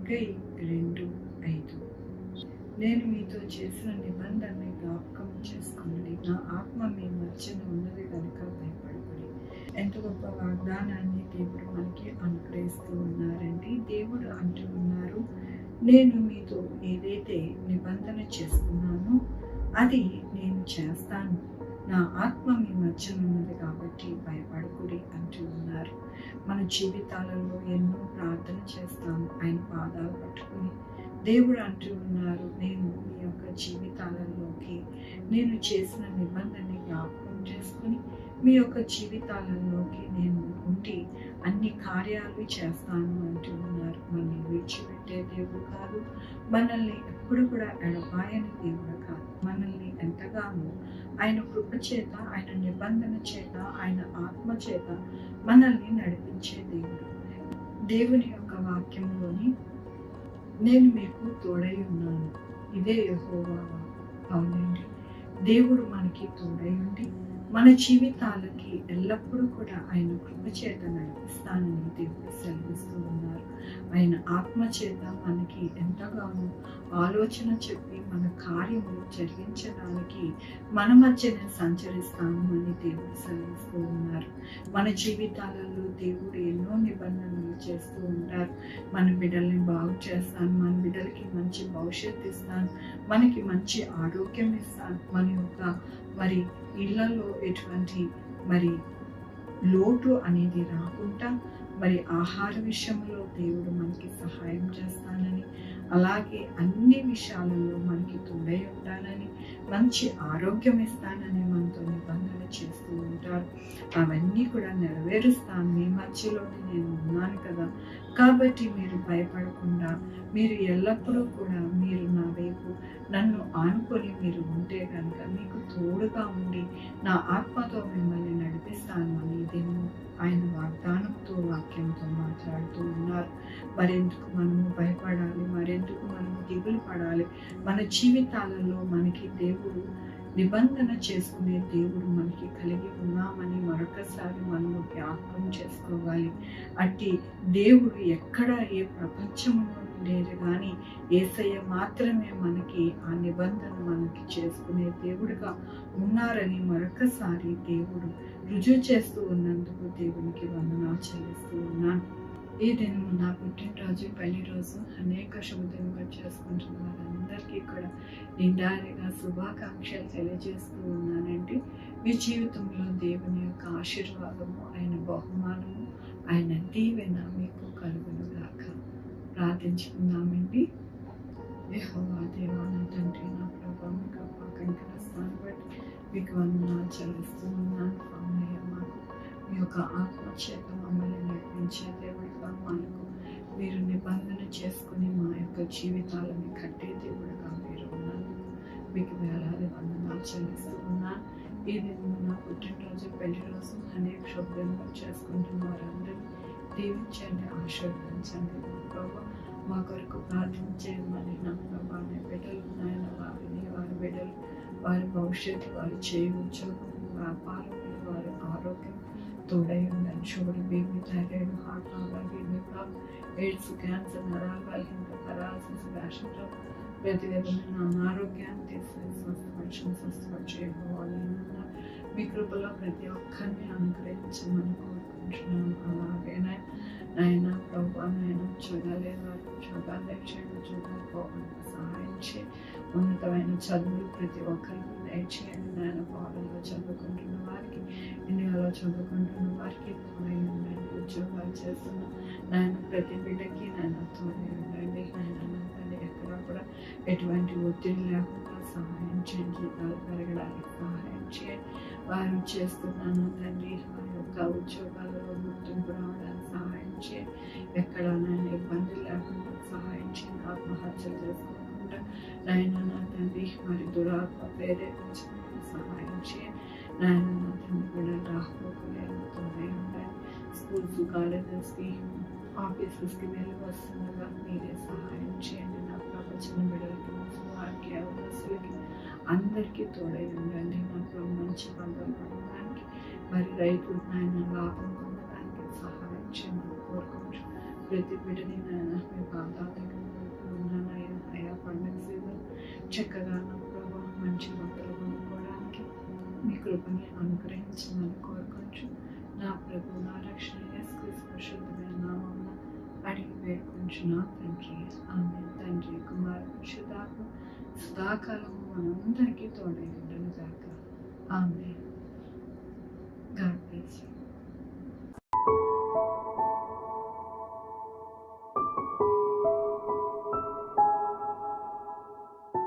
Haggai 2:5. నేను మీతో చేసిన నిబంధనని జ్ఞాపకం చేసుకున్నది, నా ఆత్మ మీ మధ్యన ఉన్నది కనుక భయపడకుడి. ఎంత గొప్ప వాగ్దానాన్ని దేవుడు మనకి అనుగ్రహిస్తూ ఉన్నారండి. దేవుడు అంటూ ఉన్నారు, నేను మీతో ఏదైతే నిబంధన చేసుకున్నానో అది నేను చేస్తాను, నా ఆత్మ మీ మధ్యన ఉన్నది కాబట్టి భయపడకుడి అంటూ ఉన్నారు. మన జీవితాలలో ఎన్నో ప్రార్థన చేస్తాము ఆయన పాదాలు పట్టుకుని. దేవుడు అంటూ ఉన్నారు, నేను మీ యొక్క జీవితాలలోకి నేను చేసిన నిబంధనని జ్ఞాపకం చేసుకుని మీ యొక్క జీవితాలలోకి నేను ఉండి అన్ని కార్యాలు చేస్తాను అంటూ ఉన్నారు. మనల్ని విడిచిపెట్టే దేవుడు కాదు, మనల్ని ఎప్పుడు కూడా ఎడబాయని దేవుడు కాదు. మనల్ని ఎంతగానో ఆయన కృప చేత, ఆయన నిబంధన చేత, ఆయన ఆత్మ చేత మనల్ని నడిపించే దేవుడు. దేవుని యొక్క వాక్యంలోని నేను మీకు తోడై ఉన్నాను, ఇదే యెహోవా వాక్కు. అవునండి, దేవుడు మనకి తోడై ఉండి మన జీవితాలకి ఎల్లప్పుడూ కూడా ఆయన కృప చేత నడిపిస్తానని దేవుడు సెలవిస్తూ ఉన్నారు. ఆయన ఆత్మ చేత మనకి ఎంతగానో ఆలోచన చెప్పి మన కార్యములు జరిగించడానికి మన మధ్యనే సంచరిస్తాను అని దేవుడు సెలవిస్తూ ఉన్నారు. మన జీవితాలలో దేవుడు ఎన్నో నిబంధనలు చేస్తూ ఉంటారు. మన బిడ్డల్ని బాగు చేస్తాను, మన బిడ్డలకి మంచి భవిష్యత్తు ఇస్తాను, మనకి మంచి ఆరోగ్యం ఇస్తాను, మన యొక్క మరి ఇళ్లలో ఎటువంటి మరి లోటు అనేది రాకుండా మరి ఆహార విషయంలో దేవుడు మనకి సహాయం చేస్తానని, అలాగే అన్ని విషయాలలో మనకి తోడై ఉంటానని, మంచి ఆరోగ్యం ఇస్తానని మనతో నిబంధన చేస్తూ ఉంటారు. అవన్నీ కూడా నెరవేరుస్తాను, మీ మధ్యలోనే నేను ఉన్నాను కదా, కాబట్టి మీరు భయపడకుండా మీరు ఎల్లప్పుడూ కూడా మీరు నా వైపు నన్ను ఆనుకొని మీరు ఉంటే కనుక మీకు తోడుగా ఉండి నా ఆత్మతో మిమ్మల్ని నడిపిస్తాను అని ఇదేమో ఆయన వాగ్దానంతో వాక్యంతో మాట్లాడుతూ ఉన్నారు. మరెందుకు మనము భయపడాలి, మరెందుకు మనము దిగులు పడాలి? మన జీవితాలలో మనకి దేవుడు నిబంధన చేసుకునే దేవుడు మనకి కలిగి ఉన్నామని మరొకసారి మనము జ్ఞాపకం చేసుకోవాలి. అట్టి దేవుడు ఎక్కడ ఏ ప్రపంచంలో లేదు కానీ యేసయ్య మాత్రమే మనకి ఆ నిబంధన మనకి చేసుకునే దేవుడుగా ఉన్నారని మరొకసారి దేవుడు రుజువు చేస్తూ ఉన్నందుకు దేవునికి వందనాలు చెల్లిస్తూ ఉన్నాను. ఈ దినము నా పుట్టినరోజు, పెళ్లి రోజు అనేక శుభదినంగా చేసుకుంటున్న వారందరికీ కూడా నిండారిగా శుభాకాంక్షలు తెలియజేస్తూ ఉన్నానండి. మీ జీవితంలో దేవుని యొక్క ఆశీర్వాదము, ఆయన బహుమానము, ఆయన దీవెన మీకు కలుగునుగాక. ప్రార్థించుకుందామండి. యెహోవా దేవా, నా తండ్రి, నా ప్రభువా, మీకు అప్పగించిన బట్టి మీకు వందనాలు చెల్లిస్తూ ఉన్నాను. అవునయ్య, మాకు మీ యొక్క ఆత్మ చేత మమ్మల్ని నడిపించే దేవుడిగా, మనకు మీరు నిబంధన చేసుకుని మా యొక్క జీవితాలను కట్టే దేవుడిగా మీరు ఉన్నందుకు మీకు వేలాది వందనాలు చెల్లిస్తూ ఉన్నాను. ఈ దినం నా పుట్టినరోజు, పెళ్లి రోజు అనేక శుభ్రంగా చేసుకుంటున్న వారందరూ దీవించండి, ఆశీర్వదించండి. మా ప్రభు మా కొరకు ప్రార్థించేయమని నా ప్రభా, నా బిడ్డలు నాయన, వారి బిడ్డలు, వారి భవిష్యత్తు, వారి చేయి ఉద్యోగం, వ్యాపారం, వారి ఆరోగ్యం తోడై ఉందని. Sugar, BP, thyroid, heart problem, AIDS, cancer, నరాల బలహీనత, పెరాలసిస్, ర్యాషెస్, ప్రతి విధమైన అనారోగ్యాన్ని తీసుకుని స్వస్థపరిచేయవాలి. మీ కృపలో ప్రతి ఒక్కరిని అనుగ్రహించమని కోరుకుంటున్నాను. అలాగే నాయన ప్రభు, నాయన ఉద్యోగాలే వారికి ఉద్యోగాలు దయచేయండి, ఉద్యోగాలు పోవడానికి సహాయం చేయండి. ఉన్నతమైన చదువులు ప్రతి ఒక్కరికి దయచేయండి. నాయన పాలనలో చదువుకుంటున్న వారికి, ఇండియాలో చదువుకుంటున్న వారికి తోడై ఉండండి. ఉద్యోగాలు చేస్తున్న నాయన ప్రతి బిడ్డకి నాయన తోడై ఉండండి. నాయన ఎక్కడ కూడా ఎటువంటి ఒత్తిడి లేకుండా సహాయం చేయండి. జీతాలు పెరగడానికి సహాయం చేయండి. వారు చేస్తున్నాను తండ్రి, వారి యొక్క ఉద్యోగాలలో గుర్తింపు రావడానికి సహాయం చేయండి. ఎక్కడనైనా ఇబ్బంది లేకుండా సహాయం చేయండి. ఆత్మహత్యలు చేసుకోకుండా నాయన నా తండ్రి మరి దురాత్మ ప్రేరేపించకుండా సహాయం చేయండి. నాయన నా తండ్రి కూడా రాకపోకలేనితో ఉండండి. స్కూల్స్, కాలేజెస్కి, ఆఫీసెస్కి వెళ్ళి వస్తుండగా మీరే సహాయం చేయండి. నా ప్రపంచం బిడ్డలకి, వారికి, అవకాశాలకి అందరికీ తోడై ఉండండి. నా ప్రభు మంచి పంటలు పండడానికి, మరి రైతులు నాయన లాభం పొందడానికి సహాయం చేయమని కోరుకుంటున్నాను. ప్రతి బిడ్డని నాయన మీ పాదాల దగ్గర ఉన్నానయ్యా. అయా పండుగ సీజన్ చక్కగా నా ప్రభా మంచి బట్టలు కొనుక్కోవడానికి మీ కృపని అనుగ్రహించమని కోరుకోవచ్చు. నా ప్రభు నా రక్షణ యేసుక్రీస్తు పరిశుద్ధమైన నామమున అడిగి వేడుకొంచున్నా తండ్రి. ఆమె తండ్రి కుమార పరిశుద్ధాత్మ సదాకాలము మనందరికీ తోడై ఉండను గాక. ఆమె